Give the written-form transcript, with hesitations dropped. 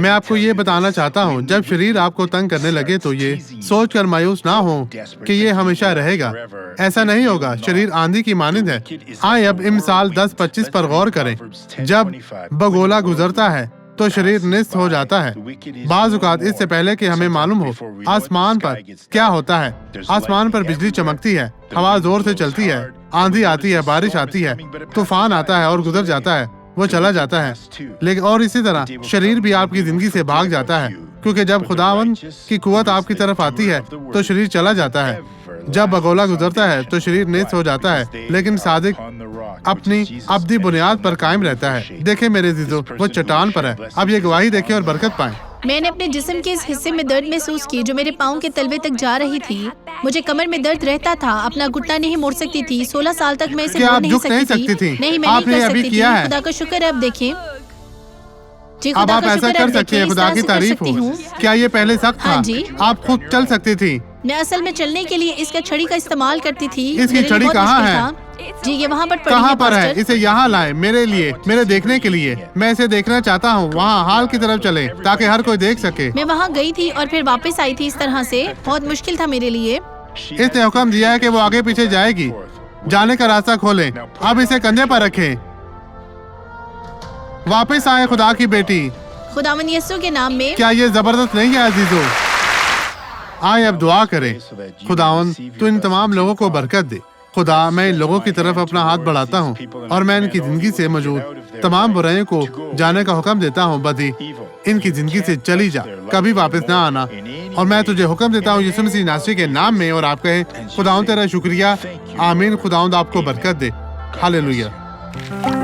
मैं आपको ये बताना चाहता हूँ, जब शरीर आपको तंग करने लगे तो ये सोचकर मायूस ना हो कि ये हमेशा रहेगा। ऐसा नहीं होगा। शरीर आंधी की मानिंद है। आए अब मिसाल 10-25 पर गौर करें। जब बगोला गुजरता है तो शरीर निस्त हो जाता है। बाज़ औक़ात इससे पहले कि हमें मालूम हो आसमान पर क्या होता है। आसमान पर बिजली चमकती है, हवा जोर से चलती है, आंधी आती है, बारिश आती है, तूफान आता है और गुजर जाता है, वो चला जाता है। लेकिन और इसी तरह शरीर भी आपकी जिंदगी से भाग जाता है, क्योंकि जब खुदावंद की कुव्वत आपकी तरफ आती है तो शरीर चला जाता है। जब बगोला गुजरता है तो शरीर निस्त हो जाता है, लेकिन सादिक अपनी अब्दी बुनियाद पर कायम रहता है। देखें मेरे अज़ीज़ों, वो चट्टान पर है। अब ये गवाही देखें और बरकत पाएं। मैंने अपने जिस्म के इस हिस्से में दर्द महसूस की जो मेरे पाँव के तलवे तक जा रही थी। मुझे कमर में दर्द रहता था, अपना घुटना नहीं मोड़ सकती थी। 16 साल तक मैं इसे क्या मोड़ आप नहीं झुक नहीं सकती सकती थी? नहीं, मैं आपने नहीं कर अभी सकती किया थी। है। खुदा का शुक्र है, अब देखिए जी, अब खुदा आप का ऐसा शुक्र है, कर अब सकती हैं। देखिए, इस खुदा तरह की से कर तारीफ सकती हो। हूँ। क्या ये पहले सख्त था? हाँ जी। आप खुद चल सकती थी। मैं असल में चलने के लिए इसका छड़ी का इस्तेमाल करती थी। इसकी मेरे लिए छड़ी बहुत कहाँ मुश्किल है? था। जी, ये वहाँ पर पड़ी कहाँ है पर है? पास्टर। इसे यहाँ लाए मेरे लिए, मेरे देखने के लिए। मैं इसे देखना चाहता हूँ। वहाँ हाल की तरफ चले ताकि हर कोई देख सके। मैं वहाँ गई थी और फिर वापस आई थी। इस तरह से बहुत मुश्किल था मेरे लिए। इसने हुक्म दिया है कि वो आगे पीछे जाएगी। जाने का रास्ता खोलें। अब इसे कंधे पर रखें। वापस आए खुदा की बेटी। खुदावंद यीशु के नाम में। क्या ये जबरदस्त नहीं है अजीजों? आए अब दुआ करें। खुदावंद तू इन तमाम लोगों को बरकत दे। खुदा, मैं इन लोगों की तरफ अपना हाथ बढ़ाता हूँ और मैं इनकी जिंदगी से मौजूद तमाम बुराइयों को जाने का हुक्म देता हूँ। बदी इनकी जिंदगी से चली जा, कभी वापस ना आना। और मैं तुझे हुक्म देता हूँ यीशु मसीह नासरी के नाम में। और आप कहें खुदावंद तेरा शुक्रिया, आमीन। खुदावंद आपको बरकत दे। हालेलुया।